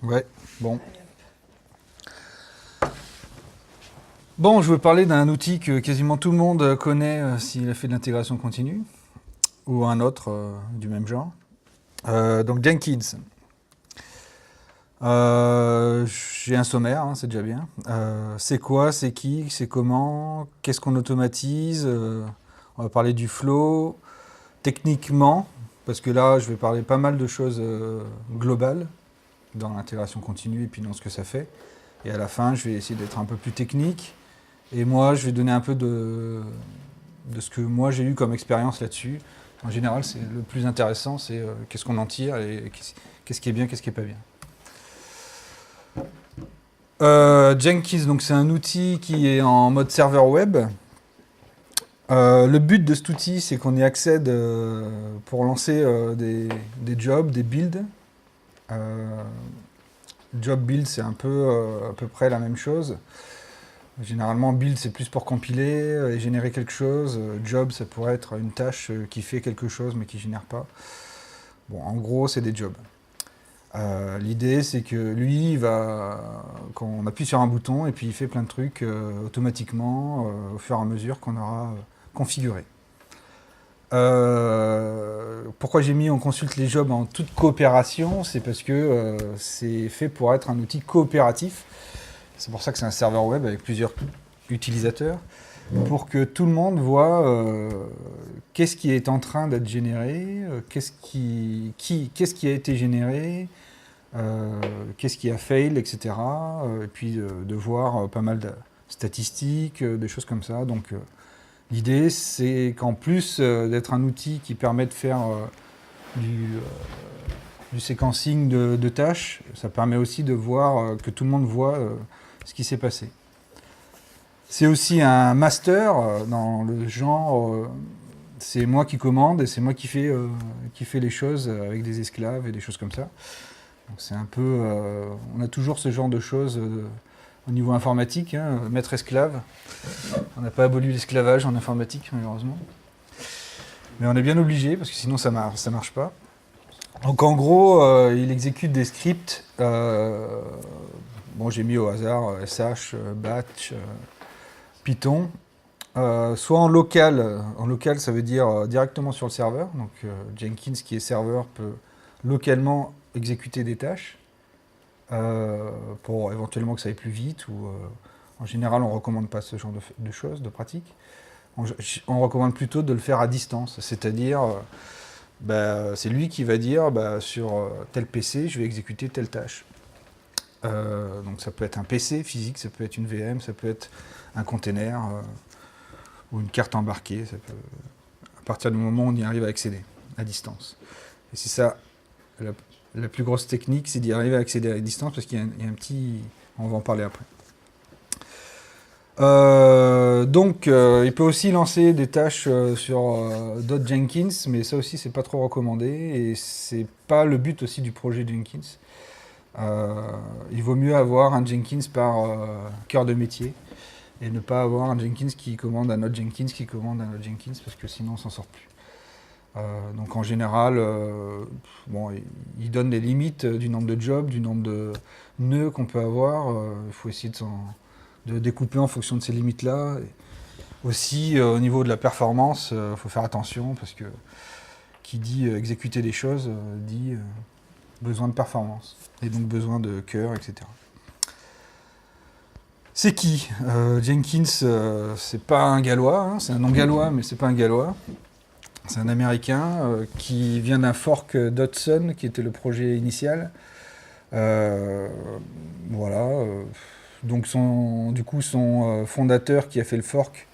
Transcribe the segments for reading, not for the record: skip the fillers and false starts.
Ouais, bon. Bon, je veux parler d'un outil que quasiment tout le monde connaît s'il a fait de l'intégration continue, ou un autre du même genre. Donc Jenkins. J'ai un sommaire, hein, c'est déjà bien. C'est quoi, c'est qui, c'est comment, qu'est-ce qu'on automatise. On va parler du flow, techniquement, parce que là, je vais parler pas mal de choses globales dans l'intégration continue et puis dans ce que ça fait. Et à la fin, je vais essayer d'être un peu plus technique. Et moi, je vais donner un peu de ce que moi j'ai eu comme expérience là-dessus. En général, c'est le plus intéressant, c'est qu'est-ce qu'on en tire et qu'est-ce qui est bien, qu'est-ce qui est pas bien. Jenkins, donc c'est un outil qui est en mode serveur web. Le but de cet outil, c'est qu'on y accède pour lancer des jobs, des builds. Euh, Job build, c'est un peu à peu près la même chose. Généralement, build, c'est plus pour compiler et générer quelque chose. Job, ça pourrait être une tâche qui fait quelque chose mais qui ne génère pas. Bon, en gros, c'est des jobs. L'idée, c'est que lui, quand on appuie sur un bouton, et puis il fait plein de trucs automatiquement au fur et à mesure qu'on aura configuré. Pourquoi j'ai mis on consulte les jobs en toute coopération? C'est parce que c'est fait pour être un outil coopératif. C'est pour ça que c'est un serveur web avec plusieurs utilisateurs, pour que tout le monde voit qu'est-ce qui est en train d'être généré, qu'est-ce qui a été généré, qu'est-ce qui a fail, etc. Et puis de voir pas mal de statistiques, des choses comme ça. Donc l'idée, c'est qu'en plus d'être un outil qui permet de faire du séquencing de tâches, ça permet aussi de voir que tout le monde voit ce qui s'est passé. C'est aussi un master dans le genre, c'est moi qui commande et c'est moi qui fais les choses avec des esclaves et des choses comme ça. Donc c'est un peu, on a toujours ce genre de choses au niveau informatique, hein, maître-esclave. On n'a pas aboli l'esclavage en informatique malheureusement. Mais on est bien obligé parce que sinon ça marche pas. Donc en gros, il exécute des scripts. Bon, j'ai mis au hasard SH, Batch, Python. Soit en local. En local, ça veut dire directement sur le serveur. Donc Jenkins, qui est serveur, peut localement exécuter des tâches pour éventuellement que ça aille plus vite. Ou, en général, on ne recommande pas ce genre de choses, de pratiques. On recommande plutôt de le faire à distance. C'est-à-dire, c'est lui qui va dire sur tel PC, je vais exécuter telle tâche. Donc ça peut être un PC physique, ça peut être une VM, ça peut être un container ou une carte embarquée. À partir du moment où on y arrive à accéder à distance. Et c'est ça, la plus grosse technique, c'est d'y arriver à accéder à distance parce qu'il y a un petit... On va en parler après. Donc, il peut aussi lancer des tâches sur d'autres Jenkins, mais ça aussi, c'est pas trop recommandé et c'est pas le but aussi du projet Jenkins. Il vaut mieux avoir un Jenkins par cœur de métier et ne pas avoir un Jenkins qui commande un autre Jenkins qui commande un autre Jenkins parce que sinon on s'en sort plus. Donc en général, bon, il donne les limites du nombre de jobs, du nombre de nœuds qu'on peut avoir. Il faut essayer de découper en fonction de ces limites-là. Et aussi, au niveau de la performance, il faut faire attention parce que qui dit exécuter des choses dit besoin de performance et donc besoin de cœur, etc. C'est qui Jenkins, c'est pas un gallois, hein, c'est un non-gallois, mais c'est pas un gallois. C'est un américain qui vient d'un fork d'Hudson, qui était le projet initial. Voilà. Donc son fondateur qui a fait le fork,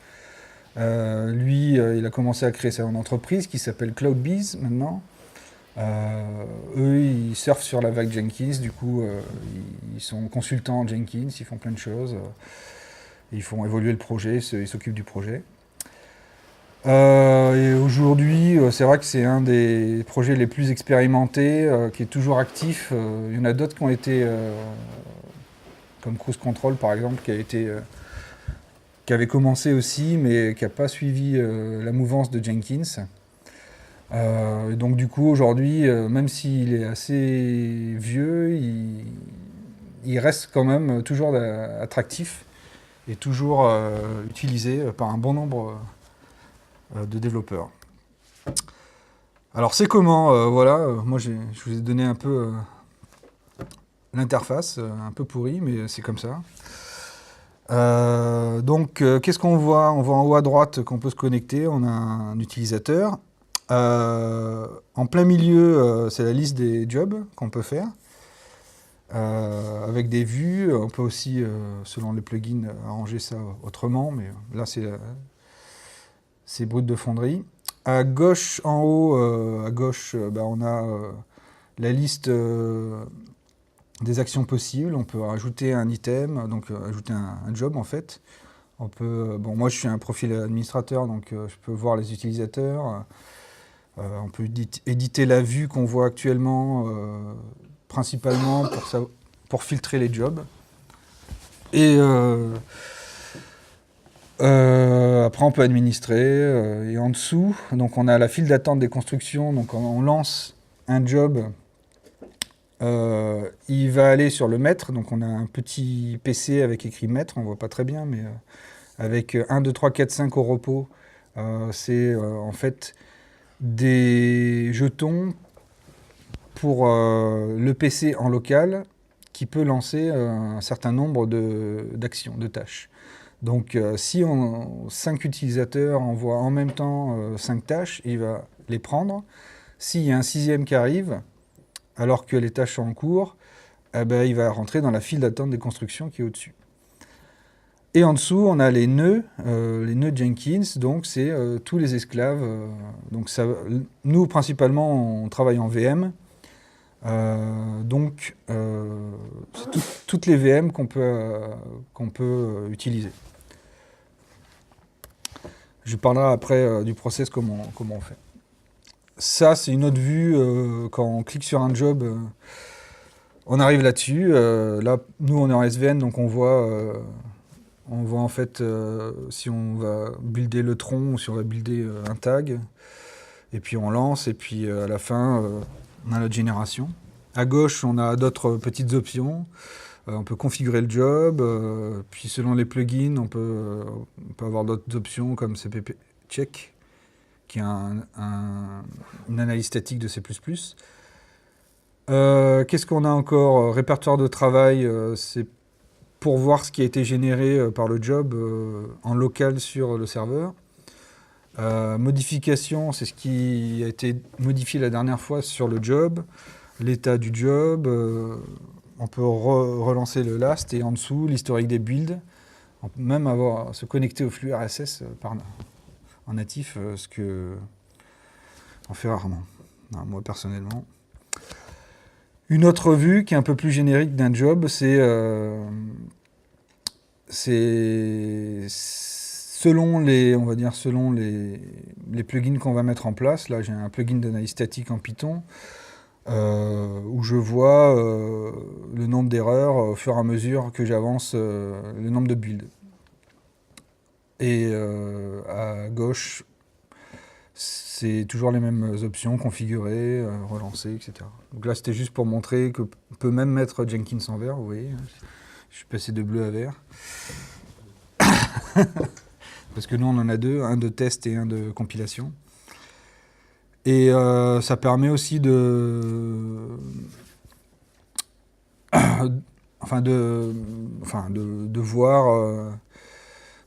lui, il a commencé à créer son entreprise qui s'appelle CloudBees maintenant. Eux, ils surfent sur la vague Jenkins, du coup, ils sont consultants en Jenkins, ils font plein de choses. Ils font évoluer le projet, ils s'occupent du projet. Et aujourd'hui, c'est vrai que c'est un des projets les plus expérimentés, qui est toujours actif. Il y en a d'autres qui ont été, comme Cruise Control par exemple, qui avait commencé aussi, mais qui n'a pas suivi la mouvance de Jenkins. Donc du coup, aujourd'hui, même s'il est assez vieux, il reste quand même toujours attractif et toujours utilisé par un bon nombre de développeurs. Alors c'est comment voilà, moi je vous ai donné un peu l'interface, un peu pourrie, mais c'est comme ça. Donc qu'est-ce qu'on voit? On voit en haut à droite qu'on peut se connecter, on a un utilisateur. En plein milieu, c'est la liste des jobs qu'on peut faire. Avec des vues, on peut aussi, selon les plugins, arranger ça autrement, mais là c'est brut de fonderie. À gauche, en haut, à gauche, on a la liste des actions possibles. On peut rajouter un item, donc ajouter un job en fait. On peut, moi je suis un profil administrateur, donc je peux voir les utilisateurs. On peut éditer la vue qu'on voit actuellement, principalement pour filtrer les jobs. Et après, on peut administrer. Et en dessous, donc on a la file d'attente des constructions. Donc on lance un job. Il va aller sur le maître. Donc on a un petit PC avec écrit maître. On ne voit pas très bien, mais avec 1, 2, 3, 4, 5 au repos. C'est en fait des jetons pour le PC en local qui peut lancer un certain nombre d'actions, de tâches. Donc si 5 utilisateurs envoient en même temps 5 tâches, il va les prendre. S'il y a un 6e qui arrive, alors que les tâches sont en cours, il va rentrer dans la file d'attente des constructions qui est au-dessus. Et en dessous, on a les nœuds Jenkins, donc c'est tous les esclaves. Donc ça, nous, principalement, on travaille en VM. Donc, c'est toutes les VM qu'on peut utiliser. Je parlerai après du process, comment on fait. Ça, c'est une autre vue. Quand on clique sur un job, on arrive là-dessus. Là, nous, on est en SVN, donc on voit en fait si on va builder le tronc ou si on va builder un tag. Et puis on lance, et puis à la fin, on a notre génération. À gauche, on a d'autres petites options. On peut configurer le job, puis selon les plugins, on peut avoir d'autres options comme CPP Check, qui est une analyse statique de C++. Qu'est-ce qu'on a encore? Répertoire de travail, c'est pour voir ce qui a été généré par le job en local sur le serveur. Modification, c'est ce qui a été modifié la dernière fois sur le job, l'état du job. On peut relancer le last et en dessous l'historique des builds. On peut même se connecter au flux RSS en natif, ce que on fait rarement. Non, moi personnellement. Une autre vue qui est un peu plus générique d'un job, c'est selon les plugins qu'on va mettre en place. Là, j'ai un plugin d'analyse statique en Python où je vois le nombre d'erreurs au fur et à mesure que j'avance le nombre de builds. Et à gauche, c'est toujours les mêmes options, configurer, relancer, etc. Donc là, c'était juste pour montrer qu'on peut même mettre Jenkins en vert, vous voyez. Je suis passé de bleu à vert. Parce que nous, on en a deux, un de test et un de compilation. Et ça permet aussi de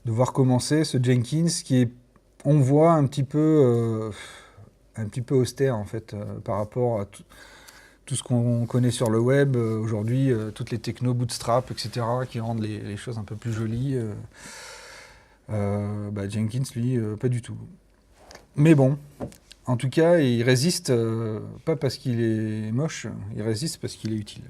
voir commencer ce Jenkins qui est, on voit un petit peu austère en fait par rapport à tout ce qu'on connaît sur le web aujourd'hui, toutes les techno bootstrap, etc., qui rendent les choses un peu plus jolies. Jenkins, lui, pas du tout. Mais bon, en tout cas, il résiste, pas parce qu'il est moche, il résiste parce qu'il est utile.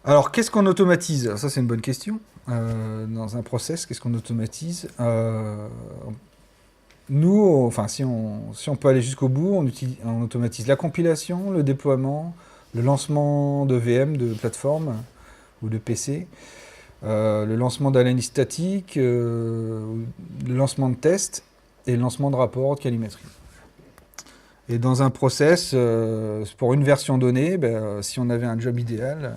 Alors, qu'est-ce qu'on automatise? Ça, c'est une bonne question. Dans un process, qu'est-ce qu'on automatise? Nous, si on peut aller jusqu'au bout, on automatise la compilation, le déploiement, le lancement de VM, de plateforme ou de PC, le lancement d'analyse statique, le lancement de tests et le lancement de rapports de calimétrie. Et dans un process, pour une version donnée, si on avait un job idéal,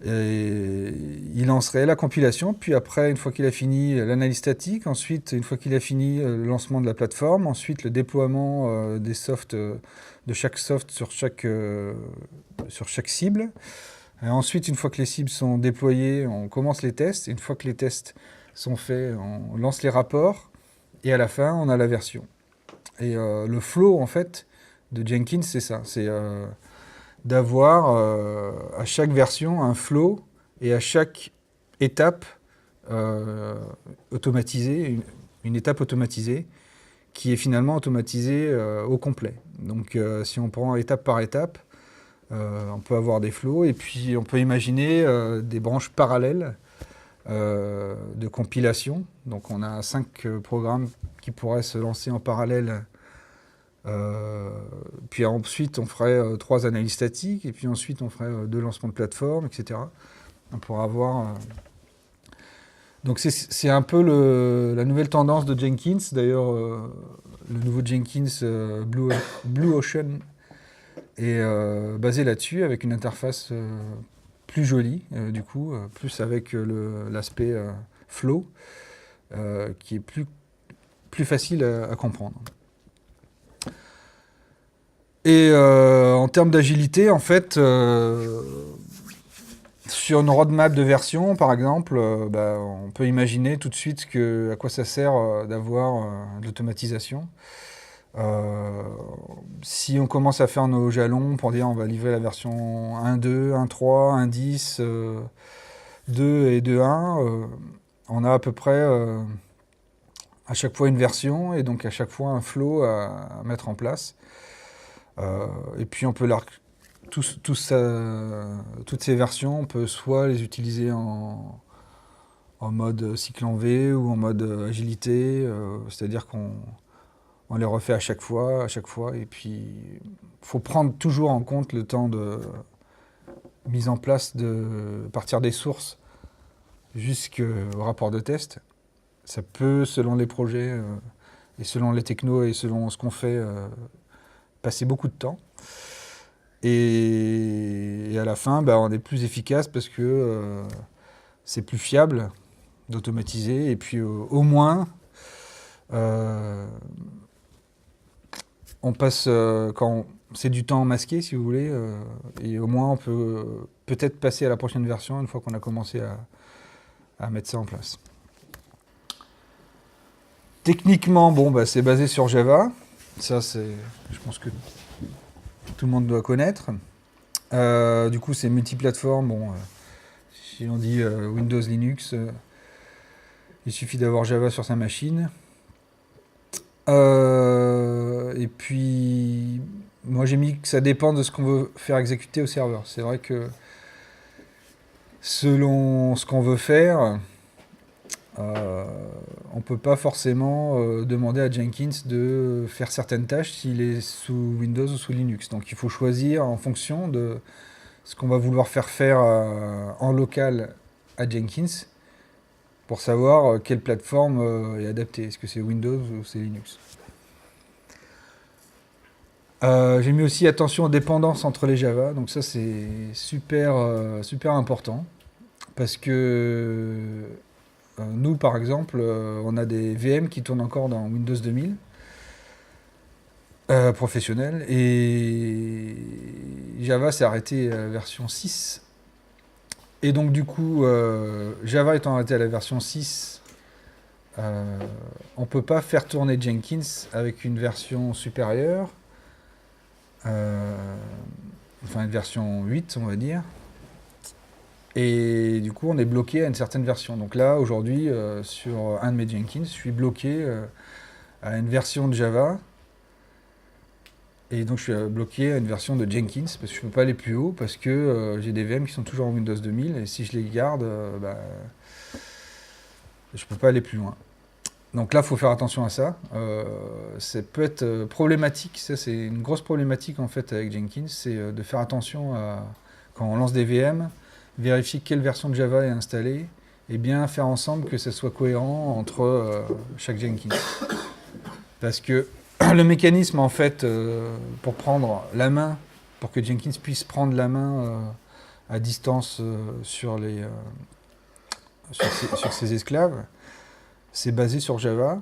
il lancerait la compilation, puis après, une fois qu'il a fini l'analyse statique, ensuite, une fois qu'il a fini le lancement de la plateforme, ensuite le déploiement des softs, de chaque soft sur chaque cible. Et ensuite, une fois que les cibles sont déployées, on commence les tests. Et une fois que les tests sont faits, on lance les rapports. Et à la fin, on a la version. Et le flow, en fait, de Jenkins, c'est ça. C'est d'avoir à chaque version un flow et à chaque étape automatisée, une étape automatisée qui est finalement automatisée au complet. Donc si on prend étape par étape, on peut avoir des flows et puis on peut imaginer des branches parallèles de compilation. Donc on a 5 programmes qui pourraient se lancer en parallèle. Puis ensuite on ferait 3 analyses statiques et puis ensuite on ferait 2 lancements de plateforme, etc. On pourra avoir... Donc c'est un peu la nouvelle tendance de Jenkins. D'ailleurs, le nouveau Jenkins Blue Ocean est basé là-dessus avec une interface plus jolie, du coup, plus avec l'aspect flow, qui est plus facile à comprendre. Et en termes d'agilité, en fait, sur une roadmap de version, par exemple, on peut imaginer tout de suite à quoi ça sert d'avoir de l'automatisation. Si on commence à faire nos jalons pour dire on va livrer la version 1.2, 1.3, 1.10, 2 et 2.1, on a à peu près à chaque fois une version et donc à chaque fois un flow à mettre en place. Et puis on peut toutes ces versions, on peut soit les utiliser en mode cycle en V ou en mode agilité, c'est-à-dire qu'on les refait à chaque fois, et puis il faut prendre toujours en compte le temps de mise en place de partir des sources jusqu'au rapport de test. Ça peut, selon les projets et selon les technos et selon ce qu'on fait, passer beaucoup de temps. Et à la fin, on est plus efficace parce que c'est plus fiable d'automatiser. Et puis au moins, on passe, c'est du temps masqué, si vous voulez, et au moins on peut peut-être passer à la prochaine version une fois qu'on a commencé à mettre ça en place. Techniquement, c'est basé sur Java. Ça, je pense que tout le monde doit connaître. Du coup, c'est multiplateforme. Si on dit Windows, Linux, il suffit d'avoir Java sur sa machine. Et puis, moi j'ai mis que ça dépend de ce qu'on veut faire exécuter au serveur. C'est vrai que selon ce qu'on veut faire, on ne peut pas forcément demander à Jenkins de faire certaines tâches s'il est sous Windows ou sous Linux. Donc il faut choisir en fonction de ce qu'on va vouloir faire en local à Jenkins pour savoir quelle plateforme est adaptée. Est-ce que c'est Windows ou c'est Linux? J'ai mis aussi attention aux dépendances entre les Java. Donc ça c'est super important parce que nous, par exemple, on a des VM qui tournent encore dans Windows 2000, professionnel, et Java s'est arrêté à la version 6. Et donc, du coup, Java étant arrêté à la version 6, on ne peut pas faire tourner Jenkins avec une version supérieure, enfin une version 8, on va dire. Et du coup, on est bloqué à une certaine version. Donc là, aujourd'hui, sur un de mes Jenkins, je suis bloqué à une version de Java. Et donc, je suis bloqué à une version de Jenkins, parce que je ne peux pas aller plus haut, parce que j'ai des VM qui sont toujours en Windows 2000, et si je les garde, je ne peux pas aller plus loin. Donc là, il faut faire attention à ça. Ça peut être problématique, ça c'est une grosse problématique en fait avec Jenkins, c'est de faire attention à, quand on lance des VM, vérifier quelle version de Java est installée, et bien faire ensemble que ça soit cohérent entre chaque Jenkins. Parce que le mécanisme, en fait, pour prendre la main, pour que Jenkins puisse prendre la main à distance sur ses esclaves, c'est basé sur Java.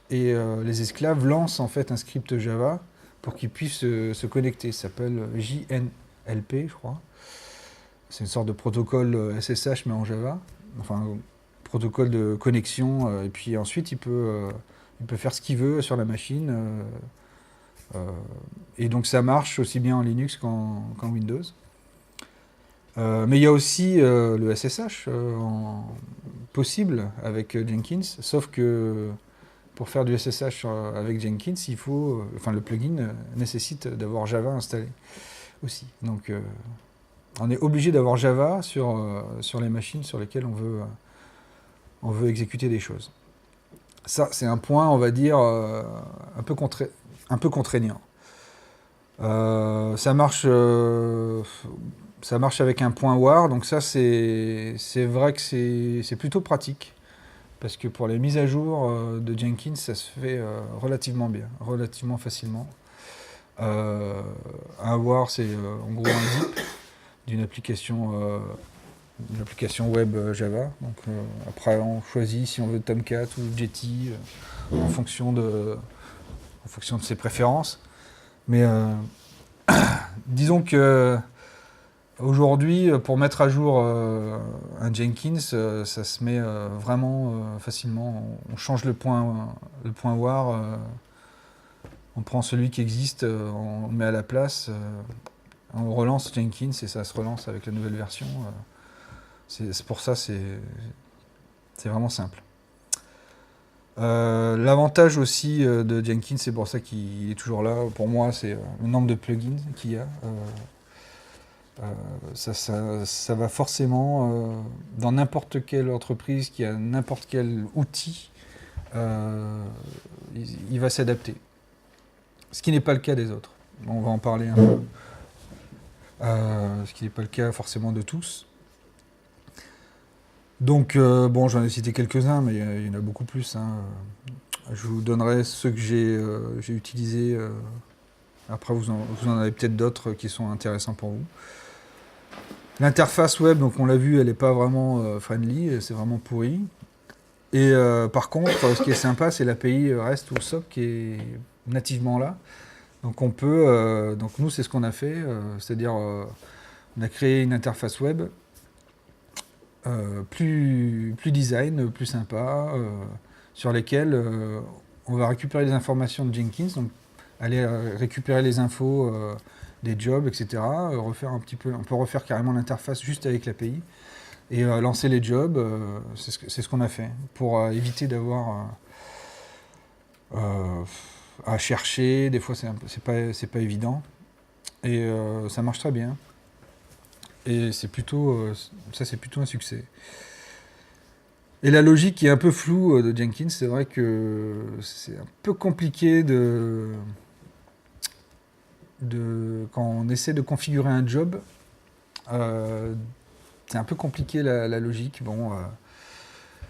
Et les esclaves lancent en fait un script Java pour qu'ils puissent se connecter. Ça s'appelle JNLP, je crois. C'est une sorte de protocole SSH mais en Java. Enfin, protocole de connexion. Et puis ensuite, il peut faire ce qu'il veut sur la machine. Et donc ça marche aussi bien en Linux qu'en Windows. Mais il y a aussi le SSH possible avec Jenkins, sauf que pour faire du SSH avec Jenkins, le plugin nécessite d'avoir Java installé aussi. Donc on est obligé d'avoir Java sur les machines sur lesquelles on veut exécuter des choses. Ça, c'est un point, on va dire, un peu contraignant. Ça marche avec un point war, donc ça, c'est vrai que c'est plutôt pratique. Parce que pour les mises à jour de Jenkins, ça se fait relativement bien, relativement facilement. Un war, c'est en gros un zip d'une application web Java. Donc après, on choisit si on veut Tomcat ou Jetty en fonction de ses préférences. Mais disons que aujourd'hui, pour mettre à jour un Jenkins, ça se met vraiment facilement. On change le point war, on prend celui qui existe, on le met à la place, on relance Jenkins et ça se relance avec la nouvelle version. C'est pour ça, c'est vraiment simple. L'avantage aussi de Jenkins, c'est pour ça qu'il est toujours là, pour moi, c'est le nombre de plugins qu'il y a. Ça va forcément, dans n'importe quelle entreprise qui a n'importe quel outil, il va s'adapter. Ce qui n'est pas le cas des autres. On va en parler un peu. Ce qui n'est pas le cas forcément de tous. Donc, bon, j'en ai cité quelques-uns, mais il y en a beaucoup plus. Hein. Je vous donnerai ceux que j'ai utilisés. Après, vous en avez peut-être d'autres qui sont intéressants pour vous. L'interface web, donc on l'a vu, elle n'est pas vraiment friendly, c'est vraiment pourri. Et par contre, ce qui est sympa, c'est l'API REST ou SOAP qui est nativement là. Donc on peut, donc nous c'est ce qu'on a fait, c'est-à-dire on a créé une interface web plus design, plus sympa, sur lesquelles on va récupérer les informations de Jenkins, donc aller récupérer les infos des jobs, etc. Refaire un petit peu, on peut refaire carrément l'interface juste avec l'API et lancer les jobs. C'est ce qu'on a fait pour éviter d'avoir à chercher. Des fois, c'est pas évident et ça marche très bien. Et c'est plutôt un succès. Et la logique qui est un peu floue de Jenkins, c'est vrai que c'est un peu compliqué quand on essaie de configurer un job, c'est un peu compliqué la logique. Bon,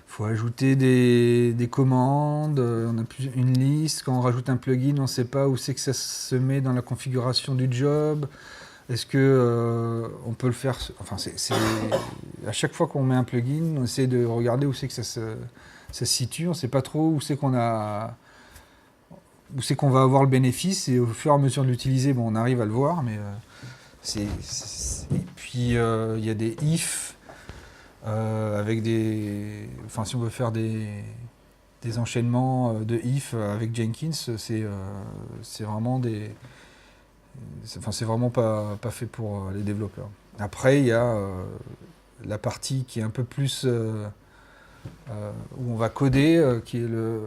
faut ajouter des commandes, on a une liste. Quand on rajoute un plugin, on ne sait pas où c'est que ça se met dans la configuration du job. Est-ce que on peut le faire? Enfin, à chaque fois qu'on met un plugin, on essaie de regarder où c'est que ça se situe. On ne sait pas trop où c'est qu'on va avoir le bénéfice. Et au fur et à mesure de l'utiliser, bon, on arrive à le voir. Mais et puis il y a des if avec des. Enfin, si on veut faire des enchaînements de if avec Jenkins, c'est vraiment des. C'est vraiment pas fait pour les développeurs. Après, il y a la partie qui est un peu plus où on va coder, qui est le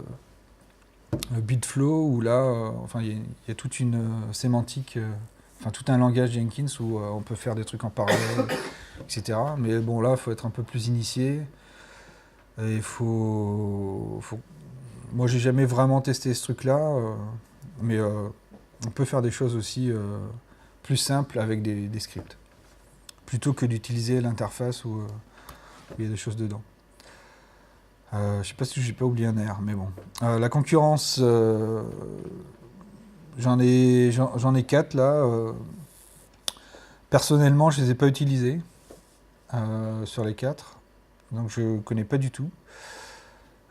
Bitflow, où là, il y a toute une sémantique, tout un langage Jenkins où on peut faire des trucs en parallèle, etc. Mais bon, là, il faut être un peu plus initié. Et moi, j'ai jamais vraiment testé ce truc-là, mais on peut faire des choses aussi plus simples avec des scripts, plutôt que d'utiliser l'interface où il y a des choses dedans. Je ne sais pas si j'ai pas oublié un R, mais bon. La concurrence J'en ai 4 là. Personnellement, je les ai pas utilisés sur les 4, donc je connais pas du tout.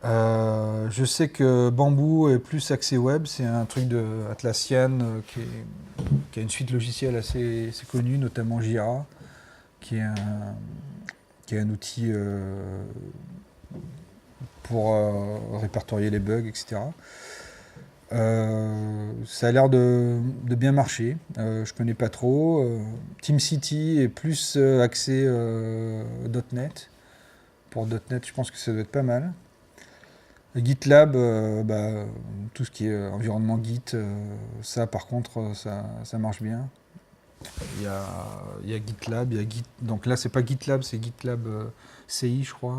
Je sais que Bamboo est plus axé web, c'est un truc de Atlassian qui a une suite logicielle assez connue, notamment Jira, qui est qui est un outil pour répertorier les bugs, etc. Ça a l'air de bien marcher. Je connais pas trop. TeamCity est plus axé .NET. Pour .NET, je pense que ça doit être pas mal. GitLab, tout ce qui est environnement Git, ça par contre, ça marche bien. Il y a GitLab, il y a Git. Donc là, c'est pas GitLab, c'est GitLab CI, je crois.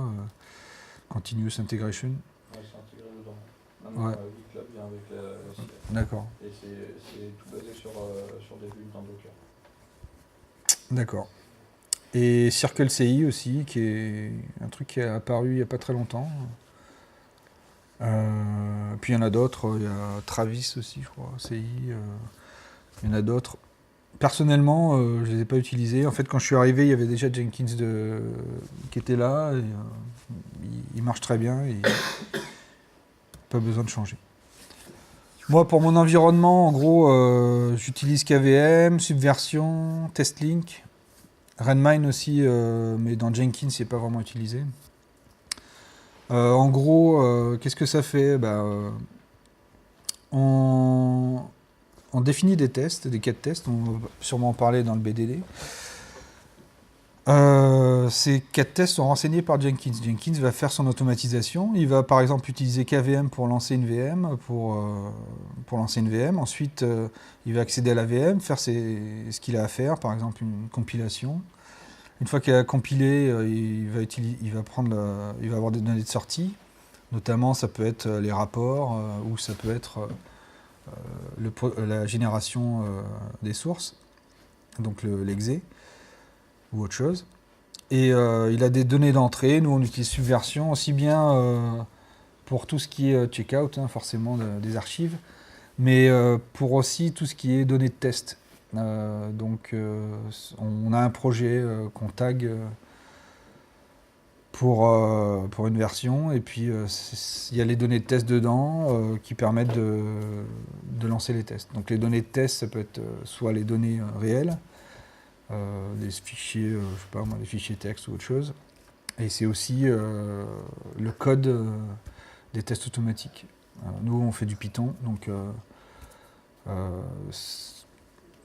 Continuous Integration. Ouais, c'est intégré dedans. Maintenant, Ouais. GitLab vient avec la CI. D'accord. Et c'est tout basé sur des builds dans Docker. D'accord. Et Circle CI aussi, qui est un truc qui est apparu il n'y a pas très longtemps. Puis il y en a d'autres, il y a Travis aussi, je crois, CI. Il y en a d'autres. Personnellement, je ne les ai pas utilisés. En fait, quand je suis arrivé, il y avait déjà Jenkins qui était là. Et, il marche très bien et pas besoin de changer. Moi, pour mon environnement, en gros, j'utilise KVM, Subversion, TestLink, Redmine aussi, mais dans Jenkins, c'est pas vraiment utilisé. En gros, qu'est-ce que ça fait? On définit des tests, des cas de tests, on va sûrement en parler dans le BDD. Ces cas de tests sont renseignés par Jenkins. Jenkins va faire son automatisation. Il va par exemple utiliser KVM pour lancer une VM, pour lancer une VM. Ensuite, il va accéder à la VM, faire ce qu'il a à faire, par exemple une compilation. Une fois qu'il a compilé, il va avoir des données de sortie. Notamment, ça peut être les rapports ou ça peut être la génération des sources, donc l'exé ou autre chose. Et il a des données d'entrée. Nous, on utilise Subversion aussi bien pour tout ce qui est checkout, hein, forcément des archives, mais pour aussi tout ce qui est données de test. On a un projet qu'on tag pour une version, et puis il y a les données de test dedans qui permettent de lancer les tests. Donc les données de test, ça peut être soit les données réelles, des fichiers, je sais pas moi, des fichiers texte ou autre chose, et c'est aussi le code des tests automatiques. Nous, on fait du Python, donc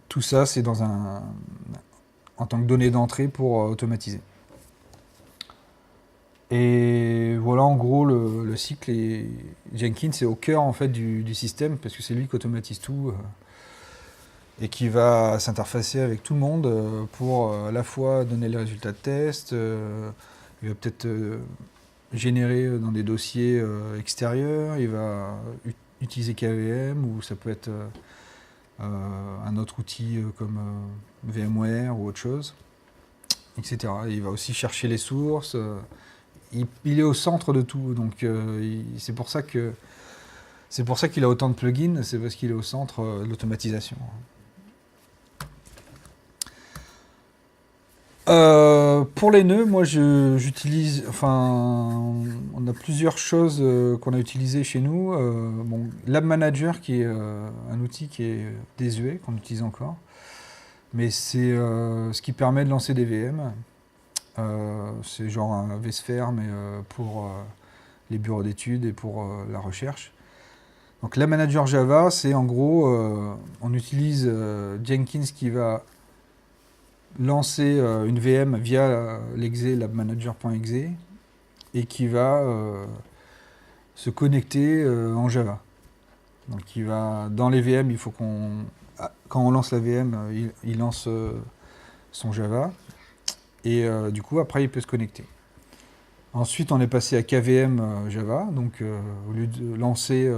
tout ça, c'est en tant que données d'entrée pour automatiser. Et voilà en gros le cycle. Et Jenkins est au cœur en fait du système parce que c'est lui qui automatise tout et qui va s'interfacer avec tout le monde pour à la fois donner les résultats de test. Il va peut-être générer dans des dossiers extérieurs. Il va utiliser KVM ou ça peut être un autre outil comme VMware ou autre chose, etc. Et il va aussi chercher les sources. Il est au centre de tout, donc c'est pour ça qu'il a autant de plugins, c'est parce qu'il est au centre de l'automatisation. Pour les nœuds, moi j'utilise, on a plusieurs choses qu'on a utilisées chez nous. Lab Manager qui est un outil qui est désuet, qu'on utilise encore, mais c'est ce qui permet de lancer des VM. C'est genre un vSphere, mais pour les bureaux d'études et pour la recherche. Donc la manager Java, c'est en gros, on utilise Jenkins qui va lancer une VM via l'exe labmanager.exe et qui va se connecter en Java. Donc dans les VM, il faut quand on lance la VM, il lance son Java. Et du coup, après, il peut se connecter. Ensuite, on est passé à KVM Java. Donc, au lieu de lancer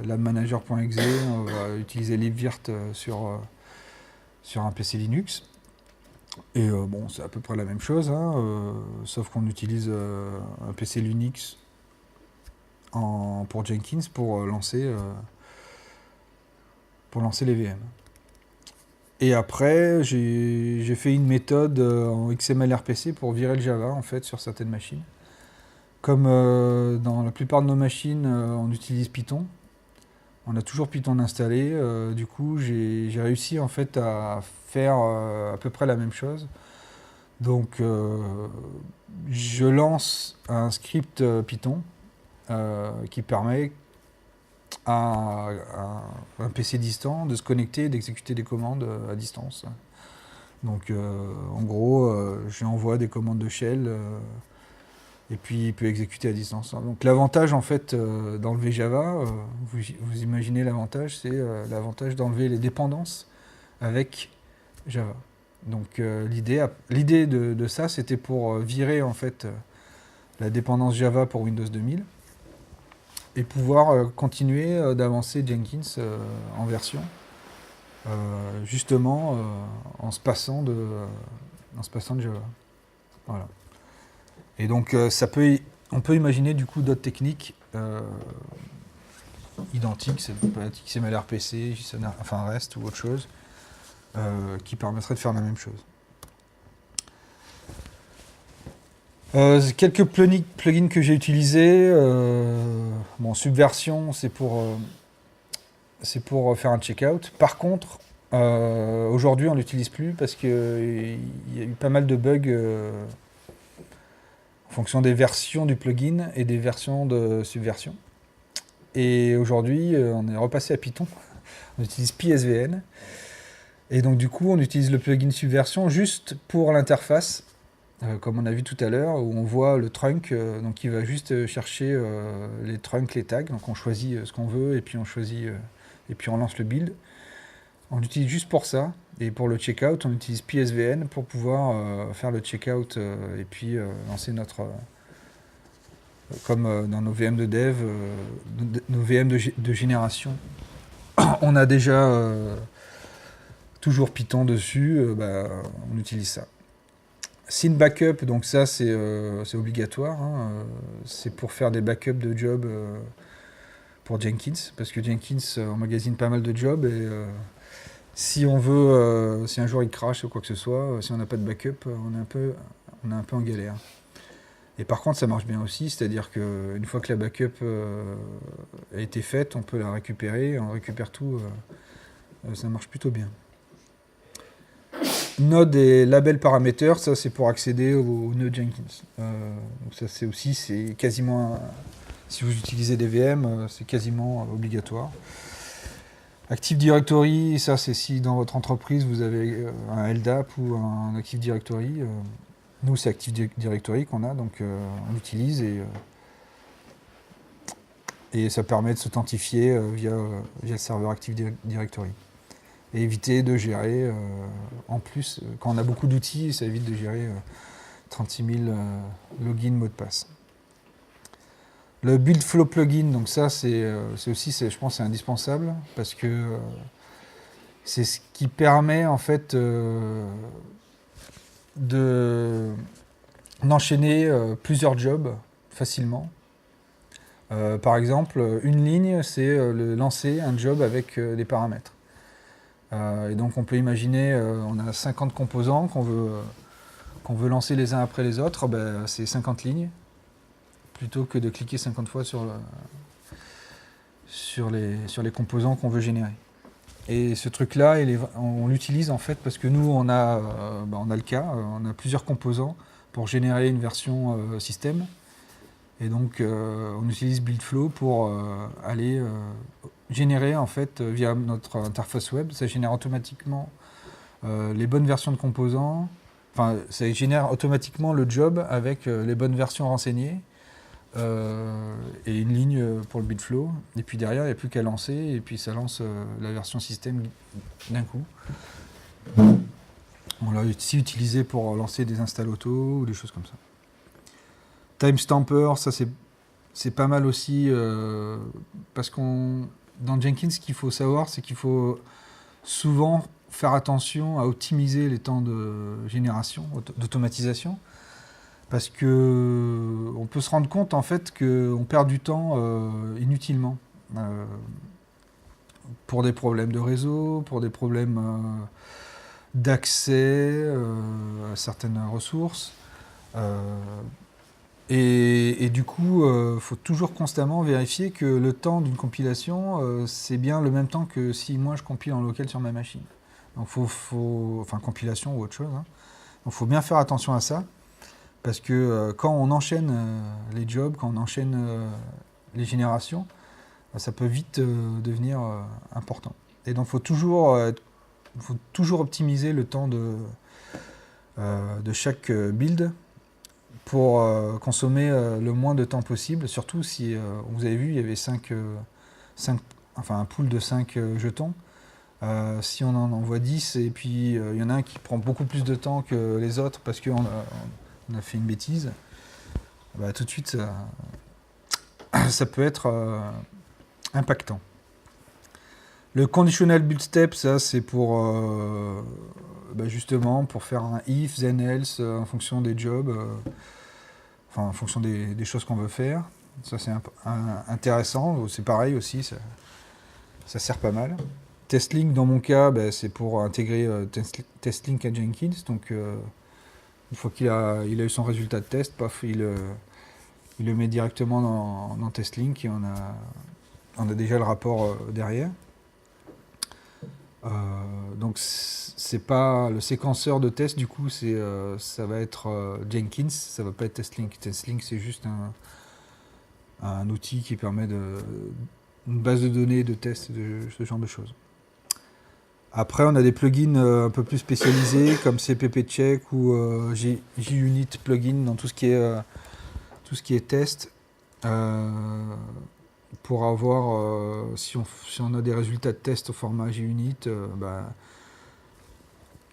labmanager.exe, on va utiliser libvirt sur un PC Linux. Et c'est à peu près la même chose, hein, sauf qu'on utilise un PC Linux pour Jenkins pour lancer pour lancer les VM. Et après, j'ai fait une méthode en XML RPC pour virer le Java en fait sur certaines machines. Comme dans la plupart de nos machines, on utilise Python. On a toujours Python installé. Du coup, j'ai réussi en fait à faire à peu près la même chose. Donc, je lance un script Python qui permet à un PC distant de se connecter et d'exécuter des commandes à distance. Donc, en gros, je lui envoie des commandes de shell et puis il peut exécuter à distance. Donc, l'avantage en fait d'enlever Java, vous imaginez l'avantage, c'est l'avantage d'enlever les dépendances avec Java. Donc, l'idée de ça, c'était pour virer en fait la dépendance Java pour Windows 2000 et pouvoir continuer d'avancer Jenkins en version, justement en se passant de Java. Voilà. Et donc on peut imaginer du coup d'autres techniques identiques, ça peut être XML RPC, JSON, enfin REST ou autre chose, qui permettraient de faire la même chose. Quelques plugins que j'ai utilisés. Subversion, c'est pour faire un checkout. Par contre, aujourd'hui, on ne l'utilise plus parce qu'il y a eu pas mal de bugs en fonction des versions du plugin et des versions de Subversion. Et aujourd'hui, on est repassé à Python. On utilise PSVN. Et donc, du coup, on utilise le plugin Subversion juste pour l'interface. Comme on a vu tout à l'heure, où on voit le trunk, donc il va juste chercher les trunks, les tags, donc on choisit ce qu'on veut, et puis on lance le build. On l'utilise juste pour ça, et pour le checkout, on utilise PSVN pour pouvoir faire le checkout, et puis lancer notre... comme dans nos VM de dev, nos VM de génération, on a déjà toujours Python dessus, on utilise ça. Sync Backup, donc ça c'est obligatoire, c'est pour faire des backups de jobs pour Jenkins, parce que Jenkins emmagasine pas mal de jobs et si on veut, si un jour il crash ou quoi que ce soit, si on n'a pas de backup, on est un peu en galère. Et par contre ça marche bien aussi, c'est-à-dire qu'une fois que la backup a été faite, on peut la récupérer, on récupère tout, ça marche plutôt bien. Node et label parameter, ça c'est pour accéder au nœud Jenkins. Donc ça c'est quasiment, si vous utilisez des VM, c'est quasiment obligatoire. Active Directory, ça c'est si dans votre entreprise vous avez un LDAP ou un Active Directory. Nous c'est Active Directory qu'on a, donc on l'utilise et ça permet de s'authentifier via le serveur Active Directory. Et éviter de gérer, en plus, quand on a beaucoup d'outils, ça évite de gérer 36 000 logins, mots de passe. Le Build Flow plugin, donc ça, c'est aussi, je pense, c'est indispensable, parce que c'est ce qui permet, en fait, d'enchaîner plusieurs jobs facilement. Par exemple, une ligne, c'est lancer un job avec des paramètres. Et donc on peut imaginer, on a 50 composants qu'on veut lancer les uns après les autres, c'est 50 lignes, plutôt que de cliquer 50 fois sur les composants qu'on veut générer. Et ce truc-là, on l'utilise en fait parce que nous, on a le cas, on a plusieurs composants pour générer une version système. Et donc on utilise BuildFlow pour aller générer en fait via notre interface web, ça génère automatiquement les bonnes versions de composants, enfin ça génère automatiquement le job avec les bonnes versions renseignées et une ligne pour le BuildFlow, et puis derrière il n'y a plus qu'à lancer et puis ça lance la version système d'un coup. On l'a aussi utilisé pour lancer des installs auto ou des choses comme ça. Timestamper, ça c'est pas mal aussi parce dans Jenkins, ce qu'il faut savoir, c'est qu'il faut souvent faire attention à optimiser les temps de génération, d'automatisation, parce que on peut se rendre compte en fait qu'on perd du temps inutilement. pour des problèmes de réseau, pour des problèmes d'accès à certaines ressources. Et du coup, il faut toujours constamment vérifier que le temps d'une compilation, c'est bien le même temps que si moi je compile en local sur ma machine. Donc enfin compilation ou autre chose. Hein. Donc il faut bien faire attention à ça, parce que quand on enchaîne les jobs, quand on enchaîne les générations, ça peut vite devenir important. Et donc il faut toujours optimiser le temps de chaque build pour consommer le moins de temps possible, surtout si, vous avez vu, il y avait un pool de 5 jetons. Si on en envoie 10 et puis il y en a un qui prend beaucoup plus de temps que les autres parce qu'on a fait une bêtise, bah, tout de suite ça peut être impactant. Le conditional build step, ça c'est pour justement pour faire un if, then else en fonction des jobs, en fonction des choses qu'on veut faire. Ça c'est intéressant, c'est pareil aussi, ça sert pas mal. TestLink dans mon cas, c'est pour intégrer TestLink à Jenkins, donc une fois qu'il a eu son résultat de test, paf, il le met directement dans TestLink et on a déjà le rapport derrière. Donc c'est pas le séquenceur de test, du coup ça va être Jenkins, ça va pas être TestLink. TestLink c'est juste un outil qui permet une base de données de test, ce genre de choses. Après on a des plugins un peu plus spécialisés comme CppCheck ou JUnit plugin dans tout ce qui est test. Pour avoir, si on a des résultats de test au format JUnit,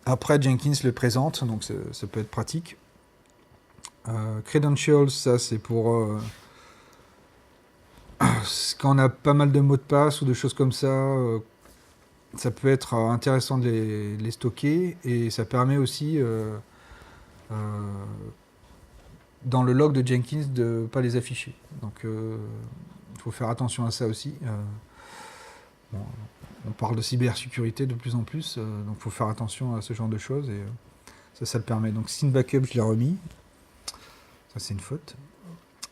après Jenkins le présente, donc ça peut être pratique. Credentials, ça c'est pour quand on a pas mal de mots de passe ou de choses comme ça peut être intéressant de les stocker, et ça permet aussi dans le log de Jenkins de ne pas les afficher. Donc il faut faire attention à ça aussi. On parle de cybersécurité de plus en plus, donc il faut faire attention à ce genre de choses, et ça le permet. Donc Sync Backup, je l'ai remis. Ça, c'est une faute.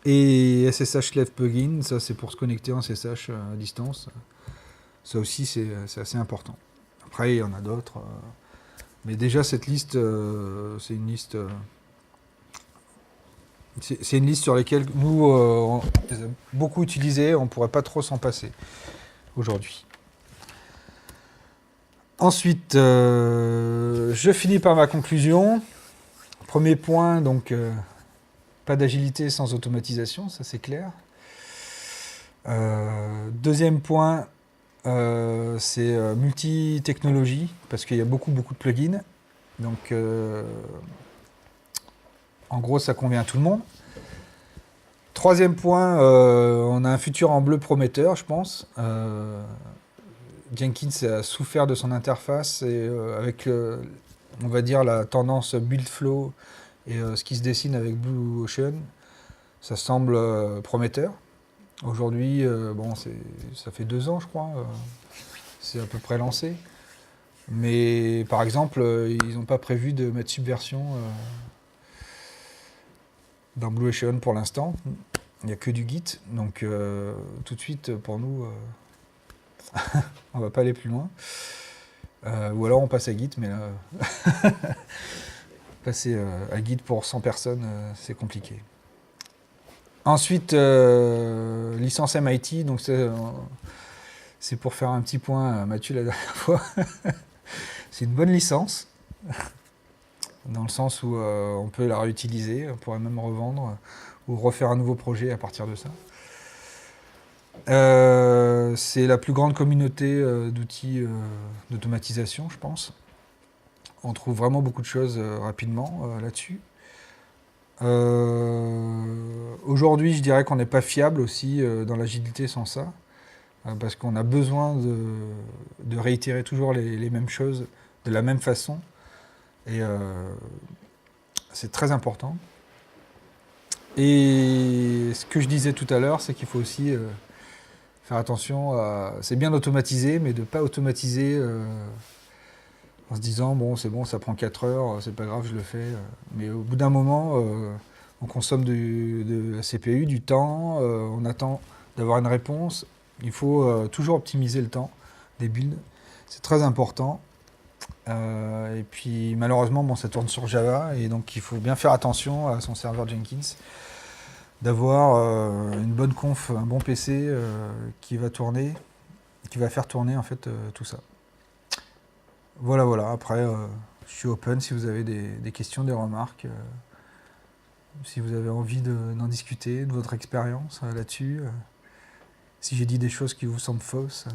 Et SSH Left Plugin, ça c'est pour se connecter en SSH à distance. Ça aussi, c'est assez important. Après, il y en a d'autres. Mais déjà, cette liste, c'est une liste... c'est une liste sur laquelle nous, on les a beaucoup utilisées, on ne pourrait pas trop s'en passer aujourd'hui. Ensuite, je finis par ma conclusion. Premier point, donc, pas d'agilité sans automatisation, ça c'est clair. Deuxième point, c'est multi-technologie, parce qu'il y a beaucoup de plugins. Donc, en gros, ça convient à tout le monde. Troisième point, on a un futur en bleu prometteur, je pense. Jenkins a souffert de son interface, et avec, on va dire, la tendance build flow et ce qui se dessine avec Blue Ocean, ça semble prometteur. Aujourd'hui, ça fait 2 ans, je crois, c'est à peu près lancé. Mais par exemple, ils n'ont pas prévu de mettre Subversion dans Blue Ocean pour l'instant. Il n'y a que du Git, donc tout de suite, pour nous, on va pas aller plus loin. Ou alors on passe à Git, mais là, passer à Git pour 100 personnes, c'est compliqué. Ensuite, licence MIT, donc c'est pour faire un petit point à Mathieu la dernière fois. C'est une bonne licence, dans le sens où on peut la réutiliser, on pourrait même revendre ou refaire un nouveau projet à partir de ça. C'est la plus grande communauté d'outils d'automatisation, je pense. On trouve vraiment beaucoup de choses rapidement là-dessus. Aujourd'hui, je dirais qu'on n'est pas fiable aussi dans l'agilité sans ça, parce qu'on a besoin de réitérer toujours les mêmes choses de la même façon, et c'est très important. Et ce que je disais tout à l'heure, c'est qu'il faut aussi faire attention c'est bien d'automatiser, mais de ne pas automatiser en se disant c'est bon, ça prend 4 heures, c'est pas grave, je le fais. Mais au bout d'un moment, on consomme de la CPU, du temps, on attend d'avoir une réponse. Il faut toujours optimiser le temps des builds. C'est très important. Et puis malheureusement, ça tourne sur Java, et donc il faut bien faire attention à son serveur Jenkins, d'avoir une bonne conf, un bon PC qui va tourner, qui va faire tourner en fait tout ça. Voilà, voilà. Après, je suis open si vous avez des questions, des remarques, si vous avez envie d'en discuter, de votre expérience là-dessus. Si j'ai dit des choses qui vous semblent fausses.